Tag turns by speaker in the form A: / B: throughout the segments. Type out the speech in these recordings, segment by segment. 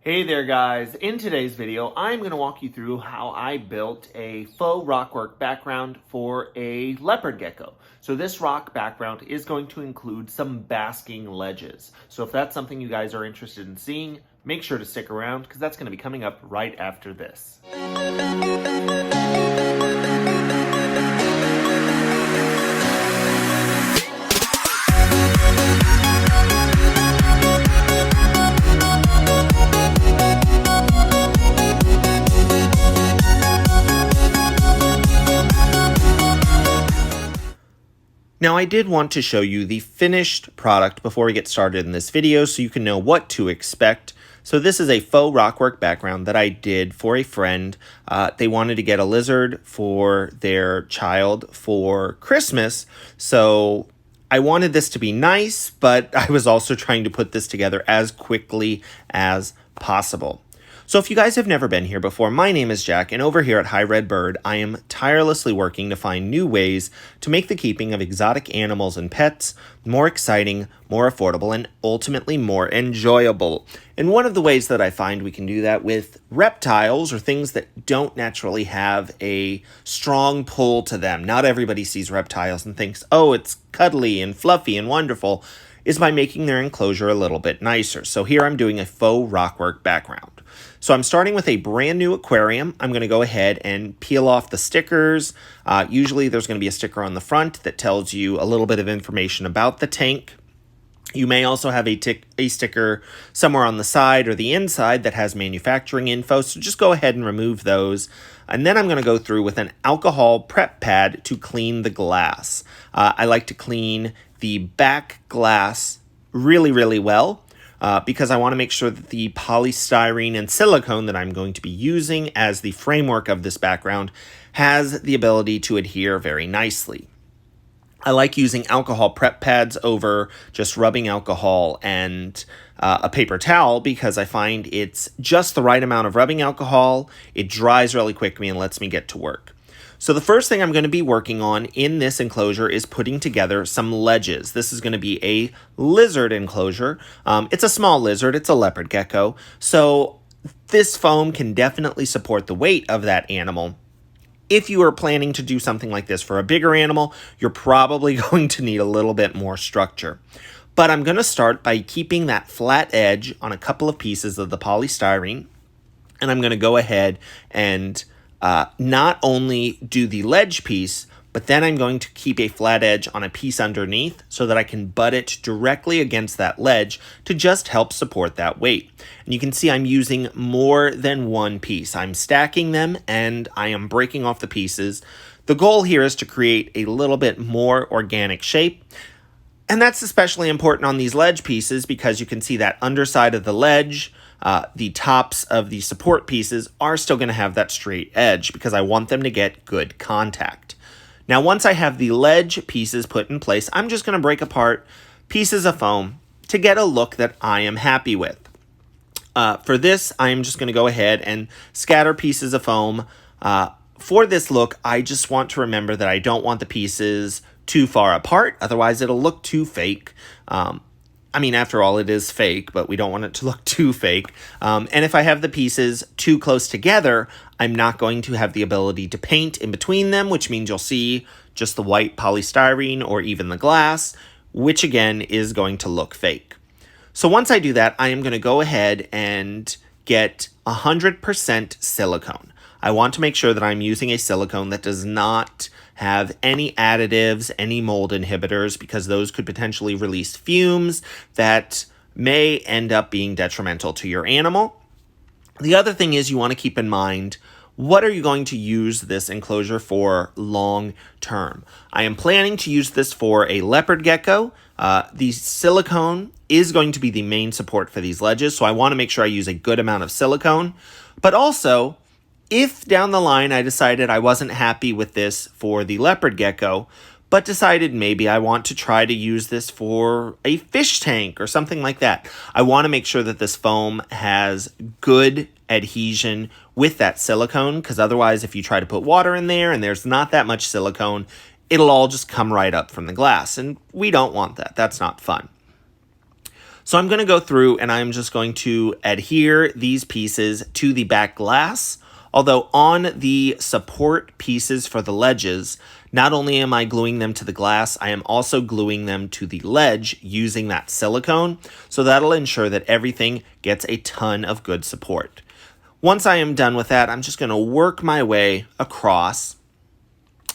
A: Hey there guys, in today's video I'm going to walk you through how I built a faux rockwork background for a leopard gecko. So this rock background is going to include some basking ledges. So if that's something you guys are interested in seeing, make sure to stick around because that's going to be coming up right after this. Now I did want to show you the finished product before we get started in this video so you can know what to expect. So this is a faux rockwork background that I did for a friend. They wanted to get a lizard for their child for Christmas, so I wanted this to be nice, but I was also trying to put this together as quickly as possible. So if you guys have never been here before, my name is Jack, and over here at High Red Bird, I am tirelessly working to find new ways to make the keeping of exotic animals and pets more exciting, more affordable, and ultimately more enjoyable. And one of the ways that I find we can do that with reptiles, or things that don't naturally have a strong pull to them. Not everybody sees reptiles and thinks, oh, it's cuddly and fluffy and wonderful, is by making their enclosure a little bit nicer. So here I'm doing a faux rockwork background. So I'm starting with a brand new aquarium. I'm going to go ahead and peel off the stickers. Usually there's going to be a sticker on the front that tells you a little bit of information about the tank. You may also have a sticker somewhere on the side or the inside that has manufacturing info, so just go ahead and remove those. And then I'm going to go through with an alcohol prep pad to clean the glass. I like to clean the back glass really well. Because I want to make sure that the polystyrene and silicone that I'm going to be using as the framework of this background has the ability to adhere very nicely. I like using alcohol prep pads over just rubbing alcohol and a paper towel because I find it's just the right amount of rubbing alcohol. It dries really quickly and lets me get to work. So the first thing I'm going to be working on in this enclosure is putting together some ledges. This is going to be a lizard enclosure. It's a small lizard. It's a leopard gecko. So this foam can definitely support the weight of that animal. If you are planning to do something like this for a bigger animal, you're probably going to need a little bit more structure. But I'm going to start by keeping that flat edge on a couple of pieces of the polystyrene. And I'm going to go ahead and not only do the ledge piece, but then I'm going to keep a flat edge on a piece underneath so that I can butt it directly against that ledge to just help support that weight. And you can see I'm using more than one piece. I'm stacking them and I am breaking off the pieces. The goal here is to create a little bit more organic shape. And that's especially important on these ledge pieces because you can see that underside of the ledge, the tops of the support pieces are still going to have that straight edge because I want them to get good contact. Now, once I have the ledge pieces put in place, I'm just going to break apart pieces of foam to get a look that I am happy with. For this, I'm just going to go ahead and scatter pieces of foam. For this look, I just want to remember that I don't want the pieces too far apart, otherwise it'll look too fake. I mean, after all, it is fake, but we don't want it to look too fake. And if I have the pieces too close together, I'm not going to have the ability to paint in between them, which means you'll see just the white polystyrene or even the glass, which again is going to look fake. So once I do that, I am going to go ahead and get 100% silicone. I want to make sure that I'm using a silicone that does not have any additives, any mold inhibitors, because those could potentially release fumes that may end up being detrimental to your animal. The other thing is you want to keep in mind, what are you going to use this enclosure for long term? I am planning to use this for a leopard gecko. The silicone is going to be the main support for these ledges, so I want to make sure I use a good amount of silicone. But also, if down the line I decided I wasn't happy with this for the leopard gecko, but decided maybe I want to try to use this for a fish tank or something like that, I want to make sure that this foam has good adhesion with that silicone, because otherwise if you try to put water in there and there's not that much silicone, it'll all just come right up from the glass, and we don't want that. That's not fun. So I'm going to go through and I'm just going to adhere these pieces to the back glass. Although on the support pieces for the ledges, not only am I gluing them to the glass, I am also gluing them to the ledge using that silicone. So that'll ensure that everything gets a ton of good support. Once I am done with that, I'm just going to work my way across.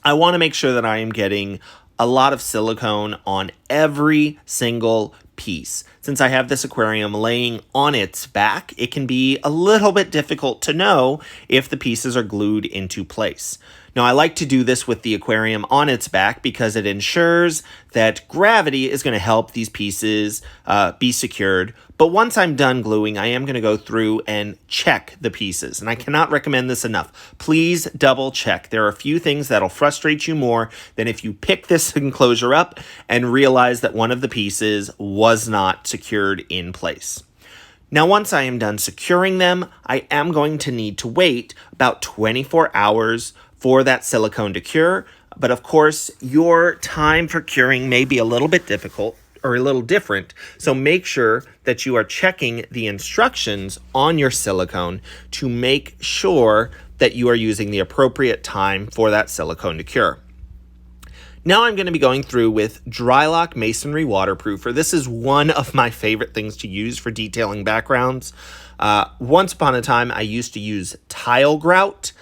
A: I want to make sure that I am getting a lot of silicone on every single piece. Since I have this aquarium laying on its back, it can be a little bit difficult to know if the pieces are glued into place. Now, I like to do this with the aquarium on its back because it ensures that gravity is going to help these pieces be secured. But once I'm done gluing, I am going to go through and check the pieces. And I cannot recommend this enough. Please double check. There are a few things that'll frustrate you more than if you pick this enclosure up and realize that one of the pieces was not secured in place. Now, once I am done securing them, I am going to need to wait about 24 hours for that silicone to cure. But of course, your time for curing may be a little bit difficult or a little different. So make sure that you are checking the instructions on your silicone to make sure that you are using the appropriate time for that silicone to cure. Now I'm going to be going through with Drylock Masonry Waterproofer. This is one of my favorite things to use for detailing backgrounds. Once upon a time, I used to use tile grout,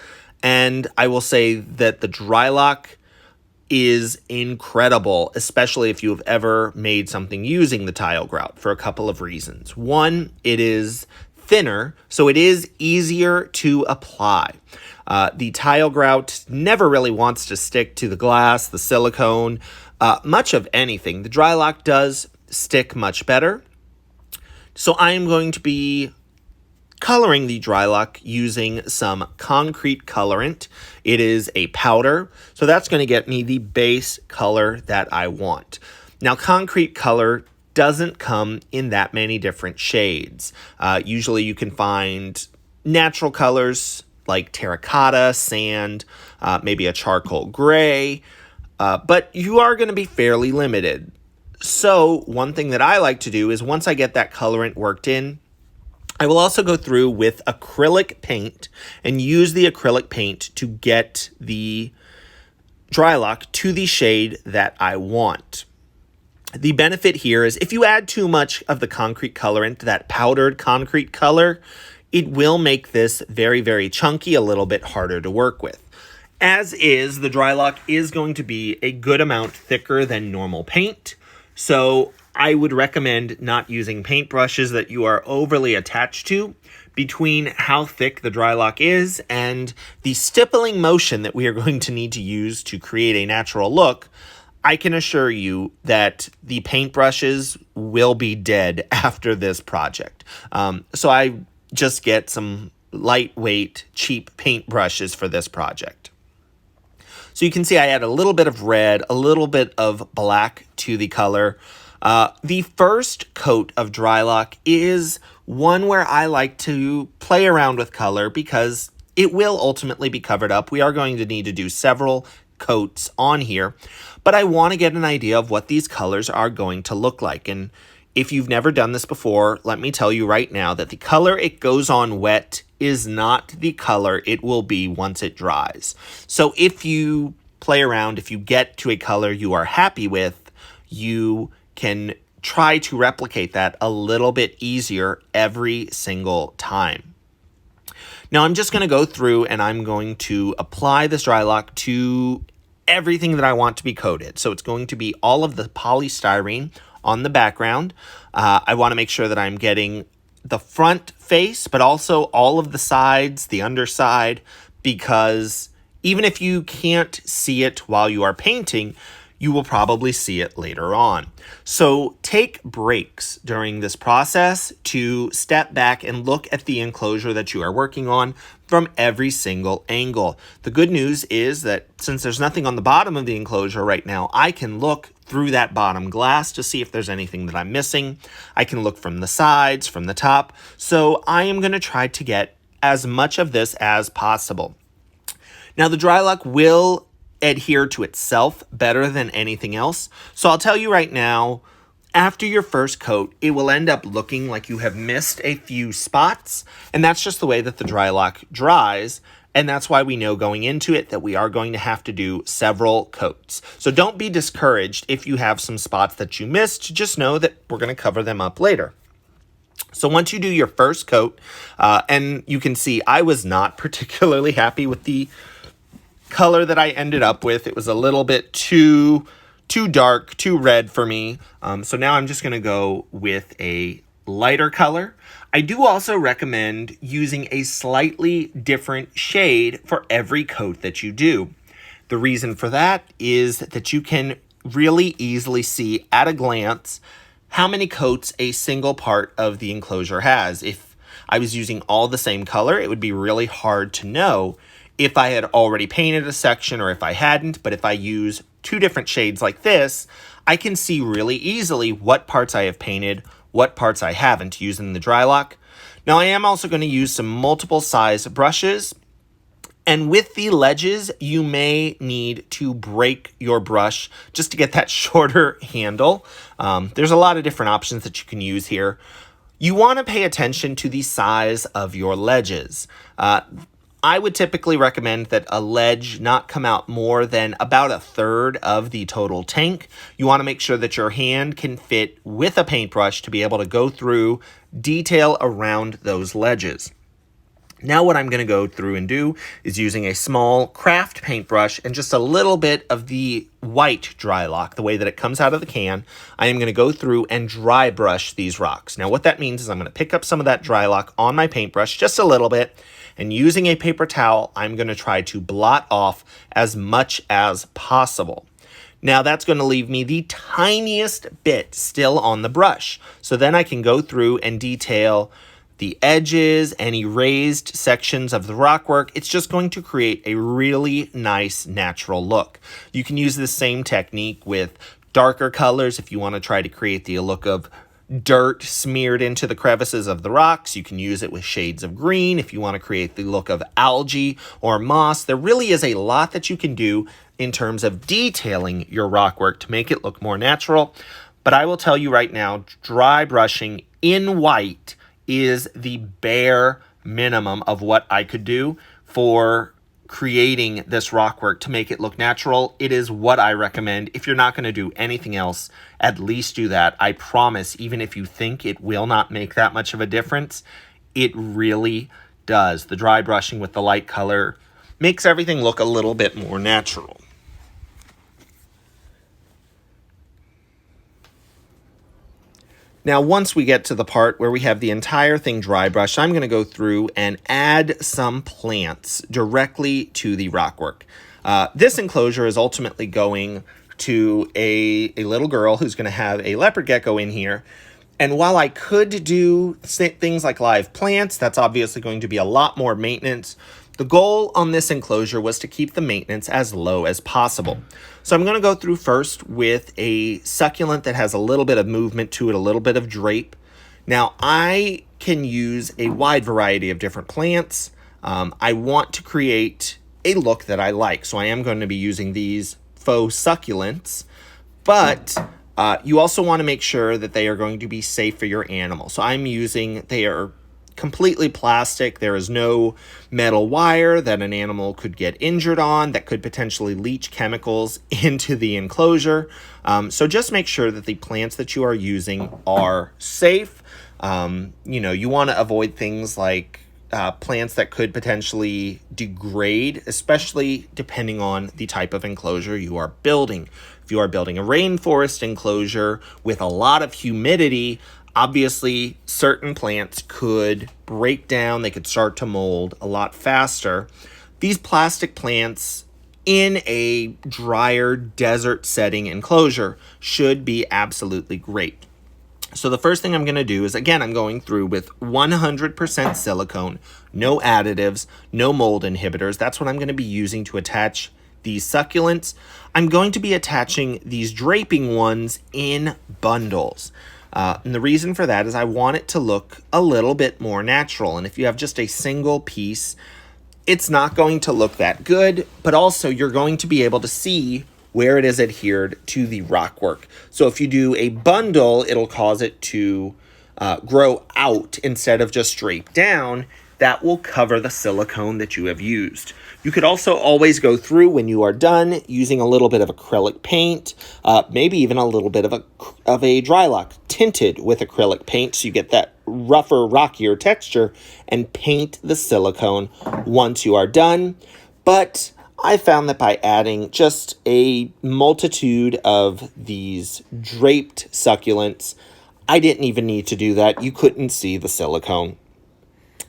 A: and I will say that the Drylock is incredible, especially if you have ever made something using the tile grout, for a couple of reasons. One, it is thinner, so it is easier to apply. The tile grout never really wants to stick to the glass, the silicone, much of anything. The Drylock does stick much better. So I am going to be coloring the Drylock using some concrete colorant. It is a powder, so that's going to get me the base color that I want. Now, concrete color doesn't come in that many different shades. Usually you can find natural colors like terracotta, sand, maybe a charcoal gray, but you are going to be fairly limited. So one thing that I like to do is once I get that colorant worked in, I will also go through with acrylic paint and use the acrylic paint to get the Drylock to the shade that I want. The benefit here is if you add too much of the concrete colorant, that powdered concrete color, it will make this very, very chunky, a little bit harder to work with. As is, the Drylock is going to be a good amount thicker than normal paint, so I would recommend not using paintbrushes that you are overly attached to. Between how thick the Drylock is and the stippling motion that we are going to need to use to create a natural look, I can assure you that the paintbrushes will be dead after this project. So I just get some lightweight, cheap paintbrushes for this project. So you can see I add a little bit of red, a little bit of black to the color. The first coat of Drylock is one where I like to play around with color because it will ultimately be covered up. We are going to need to do several coats on here, but I want to get an idea of what these colors are going to look like. And if you've never done this before, let me tell you right now that the color it goes on wet is not the color it will be once it dries. So if you play around, if you get to a color you are happy with, you can try to replicate that a little bit easier every single time. Now I'm just going to go through and I'm going to apply this Drylock to everything that I want to be coated. So it's going to be all of the polystyrene on the background. I want to make sure that I'm getting the front face, but also all of the sides, the underside, because even if you can't see it while you are painting, you will probably see it later on. So take breaks during this process to step back and look at the enclosure that you are working on from every single angle. The good news is that since there's nothing on the bottom of the enclosure right now, I can look through that bottom glass to see if there's anything that I'm missing. I can look from the sides, from the top. So I am going to try to get as much of this as possible. Now the Drylock will adhere to itself better than anything else. So I'll tell you right now, After your first coat, it will end up looking like you have missed a few spots, and that's just the way that the dry lock dries, and that's why we know going into it that we are going to have to do several coats. So don't be discouraged if you have some spots that you missed, just know that we're going to cover them up later. So once you do your first coat, and you can see I was not particularly happy with the color that I ended up with. It was a little bit too dark, too red for me. So now I'm just going to go with a lighter color. I do also recommend using a slightly different shade for every coat that you do. The reason for that is that you can really easily see at a glance how many coats a single part of the enclosure has. If I was using all the same color, it would be really hard to know if I had already painted a section or if I hadn't. But if I use two different shades like this, I can see really easily what parts I have painted, what parts I haven't using the dry lock. Now I am also going to use some multiple size brushes. And with the ledges, you may need to break your brush just to get that shorter handle. There's a lot of different options that you can use here. You want to pay attention to the size of your ledges. I would typically recommend that a ledge not come out more than about a third of the total tank. You want to make sure that your hand can fit with a paintbrush to be able to go through detail around those ledges. Now what I'm going to go through and do is using a small craft paintbrush and just a little bit of the white dry lock, the way that it comes out of the can, I am going to go through and dry brush these rocks. Now what that means is I'm going to pick up some of that dry lock on my paintbrush, just a little bit, and using a paper towel, I'm going to try to blot off as much as possible. Now that's going to leave me the tiniest bit still on the brush. So then I can go through and detail the edges, any raised sections of the rockwork. It's just going to create a really nice natural look. You can use the same technique with darker colors if you want to try to create the look of dirt smeared into the crevices of the rocks. You can use it with shades of green if you want to create the look of algae or moss. There really is a lot that you can do in terms of detailing your rockwork to make it look more natural. But I will tell you right now, dry brushing in white is the bare minimum of what I could do for creating this rockwork to make it look natural. It is what I recommend. If you're not going to do anything else, at least do that. I promise, even if you think it will not make that much of a difference, it really does. The dry brushing with the light color makes everything look a little bit more natural. Now, once we get to the part where we have the entire thing dry brushed, I'm going to go through and add some plants directly to the rockwork. This enclosure is ultimately going to a little girl who's going to have a leopard gecko in here. And while I could do things like live plants, that's obviously going to be a lot more maintenance. The goal on this enclosure was to keep the maintenance as low as possible. So I'm going to go through first with a succulent that has a little bit of movement to it, a little bit of drape. Now I can use a wide variety of different plants. I want to create a look that I like. So I am going to be using these faux succulents, but you also want to make sure that they are going to be safe for your animal. So they are completely plastic. There is no metal wire that an animal could get injured on that could potentially leach chemicals into the enclosure. So just make sure that the plants that you are using are safe. You want to avoid things like plants that could potentially degrade, especially depending on the type of enclosure you are building. If you are building a rainforest enclosure with a lot of humidity, obviously, certain plants could break down. They could start to mold a lot faster. These plastic plants in a drier desert setting enclosure should be absolutely great. So the first thing I'm going to do is, again, I'm going through with 100% silicone, no additives, no mold inhibitors. That's what I'm going to be using to attach these succulents. I'm going to be attaching these draping ones in bundles. And the reason for that is I want it to look a little bit more natural. And if you have just a single piece, it's not going to look that good, but also you're going to be able to see where it is adhered to the rockwork. So if you do a bundle, it'll cause it to grow out instead of just straight down. That will cover the silicone that you have used. You could also always go through when you are done using a little bit of acrylic paint, maybe even a little bit of a dry lock tinted with acrylic paint so you get that rougher, rockier texture, and paint the silicone once you are done. But I found that by adding just a multitude of these draped succulents, I didn't even need to do that. You couldn't see the silicone.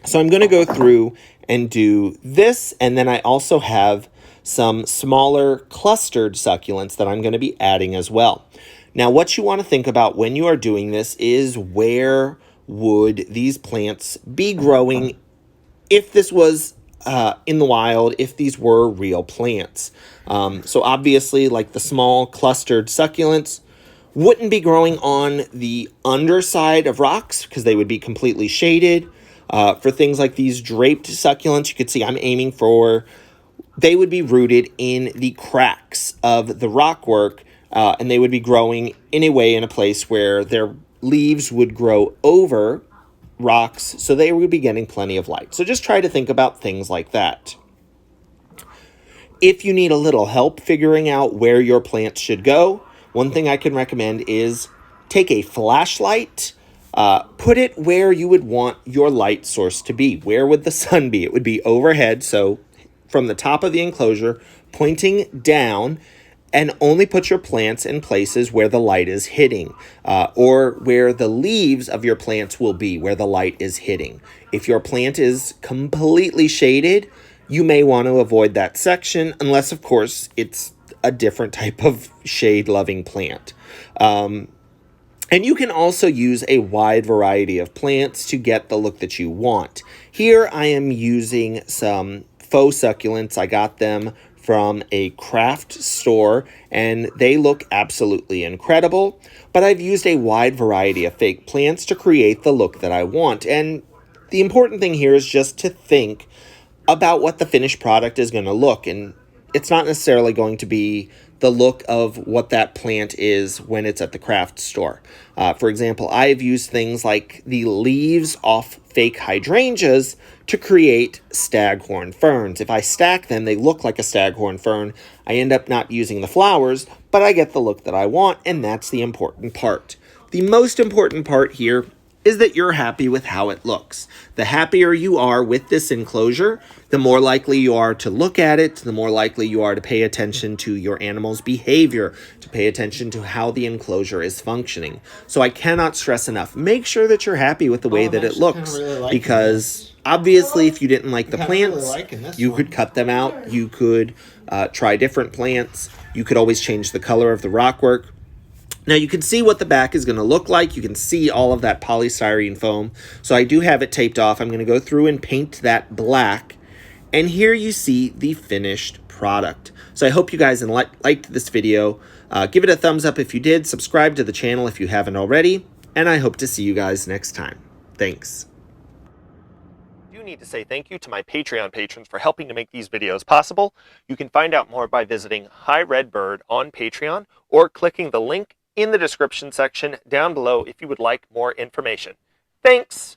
A: So I'm going to go through and do this, and then I also have some smaller clustered succulents that I'm going to be adding as well. Now, what you want to think about when you are doing this is where would these plants be growing if this was in the wild, if these were real plants. So obviously, like the small clustered succulents wouldn't be growing on the underside of rocks because they would be completely shaded. For things like these draped succulents, you could see I'm aiming for, they would be rooted in the cracks of the rockwork, and they would be growing in a place where their leaves would grow over rocks, so they would be getting plenty of light. So just try to think about things like that. If you need a little help figuring out where your plants should go, one thing I can recommend is take a flashlight, put it where you would want your light source to be. Where would the sun be? It would be overhead, so from the top of the enclosure, pointing down, and only put your plants in places where the light is hitting, or where the leaves of your plants will be, where the light is hitting. If your plant is completely shaded, you may want to avoid that section, unless, of course, it's a different type of shade-loving plant. And you can also use a wide variety of plants to get the look that you want. Here I am using some faux succulents. I got them from a craft store, and they look absolutely incredible. But I've used a wide variety of fake plants to create the look that I want. And the important thing here is just to think about what the finished product is going to look. And it's not necessarily going to be the look of what that plant is when it's at the craft store. For example, I've used things like the leaves off fake hydrangeas to create staghorn ferns. If I stack them, they look like a staghorn fern. I end up not using the flowers, but I get the look that I want, and that's the important part. The most important part here is that you're happy with how it looks. The happier you are with this enclosure, the more likely you are to look at it, the more likely you are to pay attention to your animal's behavior, to pay attention to how the enclosure is functioning. So I cannot stress enough, make sure that you're happy with the way that it looks, because obviously if you didn't like the plants, you could cut them out, you could try different plants, you could always change the color of the rockwork. Now you can see what the back is going to look like. You can see all of that polystyrene foam. So I do have it taped off. I'm going to go through and paint that black. And here you see the finished product. So I hope you guys liked this video. Give it a thumbs up if you did. Subscribe to the channel if you haven't already. And I hope to see you guys next time. Thanks. I do need to say thank you to my Patreon patrons for helping to make these videos possible. You can find out more by visiting Hi Red Bird on Patreon or clicking the link in the description section down below if you would like more information. Thanks!